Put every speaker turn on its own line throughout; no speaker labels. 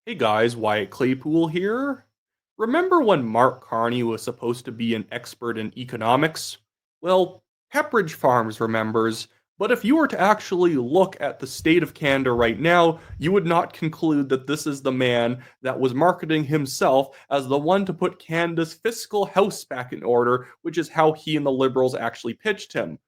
Hey guys, Wyatt Claypool here. Remember when Mark Carney was supposed to be an expert in economics? Well, Pepperidge Farms remembers, but if you were to actually look at the state of Canada right now, you would not conclude that this is the man that was marketing himself as the one to put Canada's fiscal house back in order, which is how he and the Liberals actually pitched him.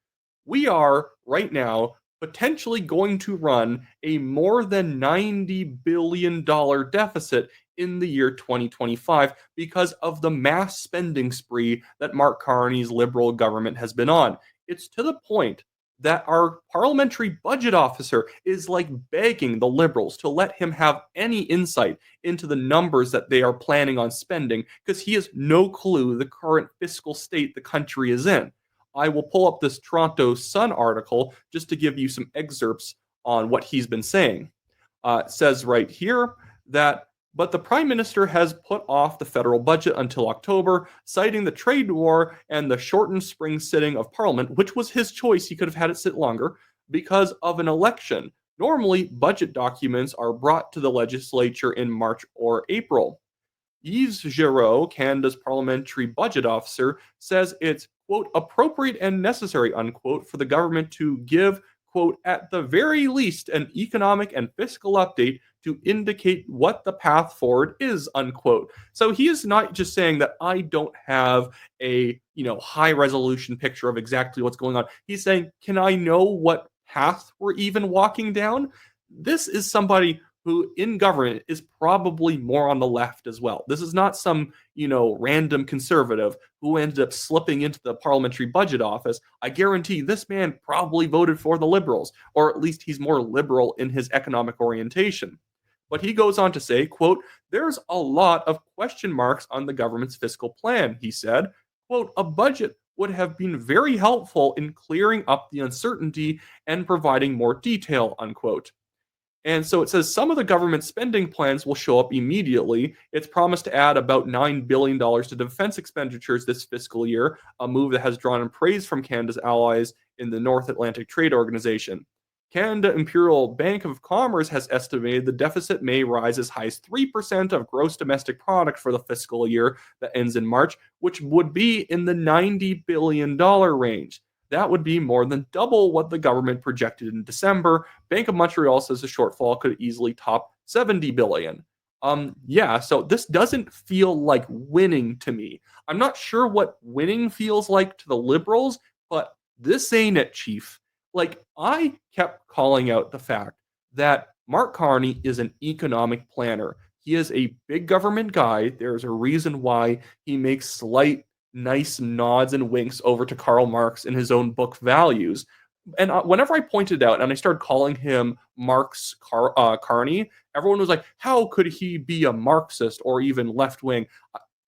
We are right now potentially going to run a more than $90 billion deficit in the year 2025 because of the mass spending spree that Mark Carney's Liberal government has been on. It's to the point that our Parliamentary Budget Officer is like begging the Liberals to let him have any insight into the numbers that they are planning on spending because he has no clue the current fiscal state the country is in. I will pull up this Toronto Sun article just to give you some excerpts on what he's been saying. It says right here that, but the Prime Minister has put off the federal budget until October, citing the trade war and the shortened spring sitting of Parliament, which was his choice. He could have had it sit longer because of an election. Normally, budget documents are brought to the legislature in March or April. Yves Giraud, Canada's Parliamentary Budget Officer, says it's, quote, appropriate and necessary, unquote, for the government to give, quote, at the very least, an economic and fiscal update to indicate what the path forward is, unquote. So he is not just saying that I don't have a, high resolution picture of exactly what's going on. He's saying, can I know what path we're even walking down? This is somebody who in government is probably more on the left as well. This is not some, random conservative who ended up slipping into the parliamentary budget office. I guarantee this man probably voted for the Liberals, or at least he's more liberal in his economic orientation. But he goes on to say, quote, there's a lot of question marks on the government's fiscal plan, he said. Quote, a budget would have been very helpful in clearing up the uncertainty and providing more detail, unquote. And so it says some of the government spending plans will show up immediately. It's promised to add about $9 billion to defense expenditures this fiscal year, a move that has drawn praise from Canada's allies in the North Atlantic Trade Organization. Canada Imperial Bank of Commerce has estimated the deficit may rise as high as 3% of gross domestic product for the fiscal year that ends in March, which would be in the $90 billion range. That would be more than double what the government projected in December. Bank of Montreal says the shortfall could easily top 70 billion. Yeah, so this doesn't feel like winning to me. I'm not sure what winning feels like to the Liberals, but this ain't it, Chief. Like, I kept calling out the fact that Mark Carney is an economic planner. He is a big government guy. There's a reason why he makes slight nice nods and winks over to Karl Marx in his own book Values. And whenever I pointed out and I started calling him Carney, everyone was like, how could he be a Marxist or even left wing?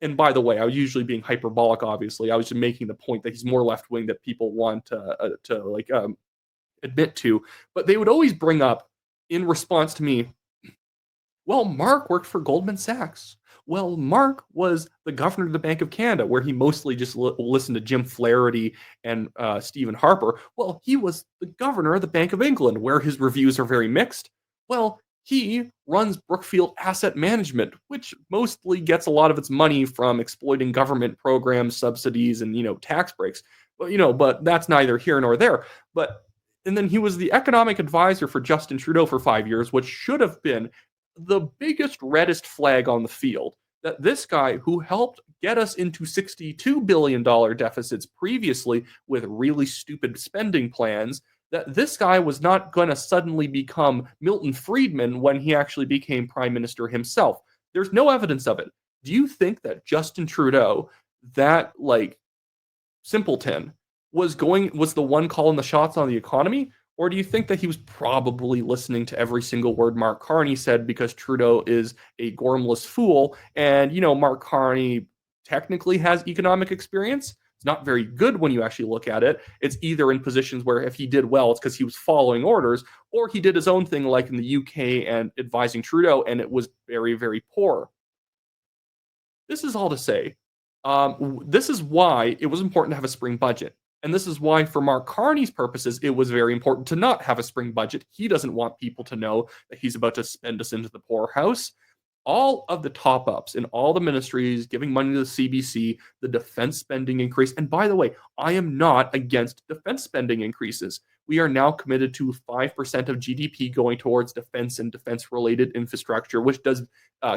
And by the way, I was usually being hyperbolic, obviously. I was just making the point that he's more left wing that people want to admit to. But they would always bring up in response to me, well, Mark worked for Goldman Sachs. Well, Mark was the governor of the Bank of Canada, where he mostly just listened to Jim Flaherty and Stephen Harper. Well, he was the governor of the Bank of England, where his reviews are very mixed. Well, he runs Brookfield Asset Management, which mostly gets a lot of its money from exploiting government programs, subsidies, and tax breaks. But that's neither here nor there. And then he was the economic advisor for Justin Trudeau for 5 years, which should have been the biggest reddest flag on the field, that this guy who helped get us into $62 billion deficits previously with really stupid spending plans, that this guy was not going to suddenly become Milton Friedman when he actually became prime minister himself. There's no evidence of it. Do you think that Justin Trudeau, that simpleton, was the one calling the shots on the economy? Or do you think that he was probably listening to every single word Mark Carney said because Trudeau is a gormless fool? And, Mark Carney technically has economic experience. It's not very good when you actually look at it. It's either in positions where if he did well, it's because he was following orders, or he did his own thing like in the UK and advising Trudeau, and it was very, very poor. This is all to say, this is why it was important to have a spring budget. And this is why, for Mark Carney's purposes, it was very important to not have a spring budget. He doesn't want people to know that he's about to spend us into the poorhouse. all of the top ups in all the ministries, giving money to the CBC, the defense spending increase. And by the way, I am not against defense spending increases. We are now committed to 5% of GDP going towards defense and defense related infrastructure, which does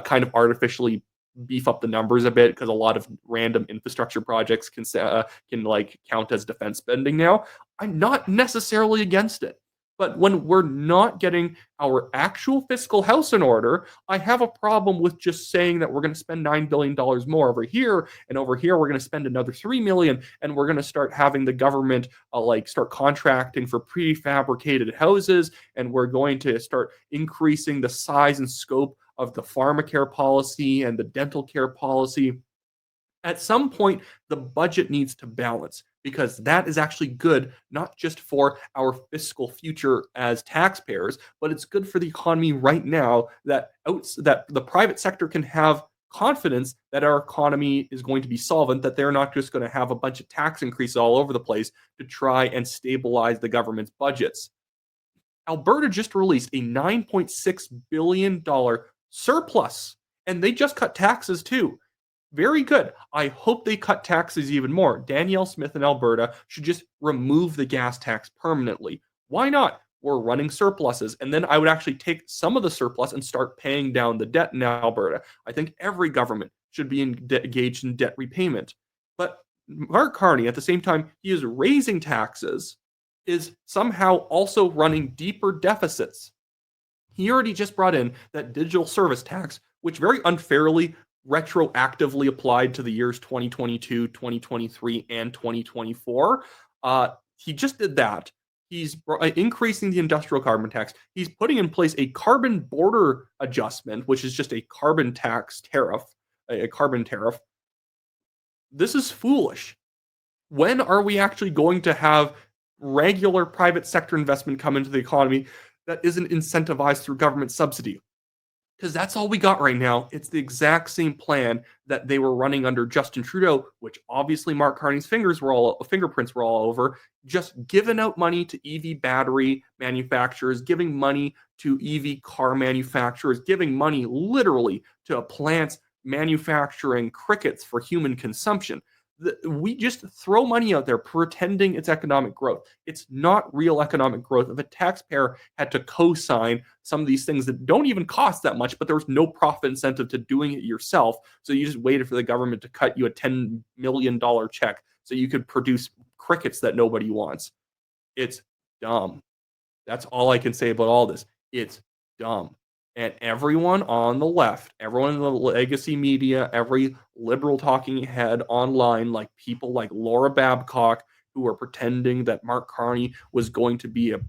kind of artificially beef up the numbers a bit because a lot of random infrastructure projects can like count as defense spending now. I'm not necessarily against it. But when we're not getting our actual fiscal house in order, I have a problem with just saying that we're going to spend $9 billion more over here, and over here we're going to spend another $3 million, and we're going to start having the government start contracting for prefabricated houses, and we're going to start increasing the size and scope of the pharmacare policy and the dental care policy. At some point, the budget needs to balance because that is actually good, not just for our fiscal future as taxpayers, but it's good for the economy right now that the private sector can have confidence that our economy is going to be solvent, that they're not just going to have a bunch of tax increases all over the place to try and stabilize the government's budgets. Alberta just released a $9.6 billion surplus, and they just cut taxes too. Very good. I hope they cut taxes even more. Danielle Smith in Alberta should just remove the gas tax permanently. Why not? We're running surpluses. And then I would actually take some of the surplus and start paying down the debt in Alberta. I think every government should be engaged in debt repayment. But Mark Carney, at the same time, he is raising taxes, is somehow also running deeper deficits. He already just brought in that digital service tax, which very unfairly retroactively applied to the years 2022, 2023, and 2024. He just did that. He's increasing the industrial carbon tax. He's putting in place a carbon border adjustment, which is just a carbon tax tariff, a carbon tariff. This is foolish. When are we actually going to have regular private sector investment come into the economy that isn't incentivized through government subsidy? Because that's all we got right now. It's the exact same plan that they were running under Justin Trudeau, which obviously Mark Carney's fingerprints were all over, just giving out money to EV battery manufacturers, giving money to EV car manufacturers, giving money literally to plants manufacturing crickets for human consumption. We just throw money out there pretending it's economic growth. It's not real economic growth. If a taxpayer had to co-sign some of these things that don't even cost that much, but there was no profit incentive to doing it yourself, so you just waited for the government to cut you a $10 million check so you could produce crickets that nobody wants. It's dumb. That's all I can say about all this. It's dumb. And everyone on the left, everyone in the legacy media, every liberal talking head online, like people like Laura Babcock, who are pretending that Mark Carney was going to be a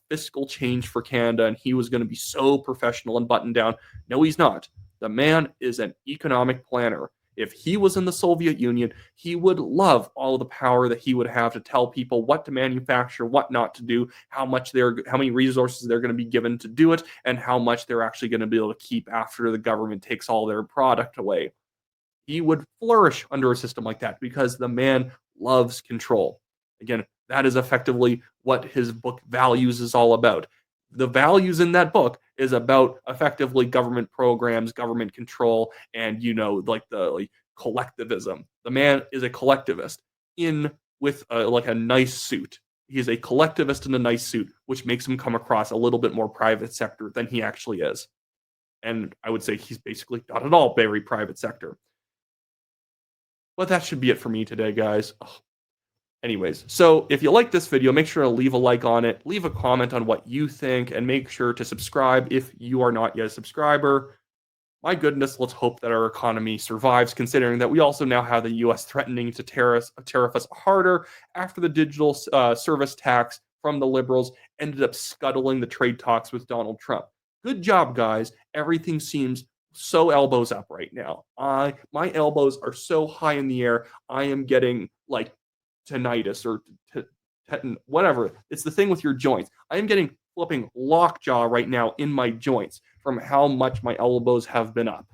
fiscal change for Canada and he was going to be so professional and buttoned down. No, he's not. The man is an economic planner. If he was in the Soviet Union, he would love all of the power that he would have to tell people what to manufacture, what not to do, how many resources they're going to be given to do it, and how much they're actually going to be able to keep after the government takes all their product away. He would flourish under a system like that because the man loves control. Again, that is effectively what his book Values is all about. The values in that book is about effectively government programs, government control, and the collectivism. The man is a collectivist with a nice suit. He is a collectivist in a nice suit, which makes him come across a little bit more private sector than he actually is. And I would say he's basically not at all very private sector. But that should be it for me today, guys. Anyways, so if you like this video, make sure to leave a like on it, leave a comment on what you think, and make sure to subscribe if you are not yet a subscriber. My goodness, let's hope that our economy survives, considering that we also now have the U.S. threatening to tariff us harder after the digital service tax from the Liberals ended up scuttling the trade talks with Donald Trump. Good job, guys. Everything seems so elbows up right now. My elbows are so high in the air, I am getting tinnitus or whatever. It's the thing with your joints. I am getting flipping lockjaw right now in my joints from how much my elbows have been up.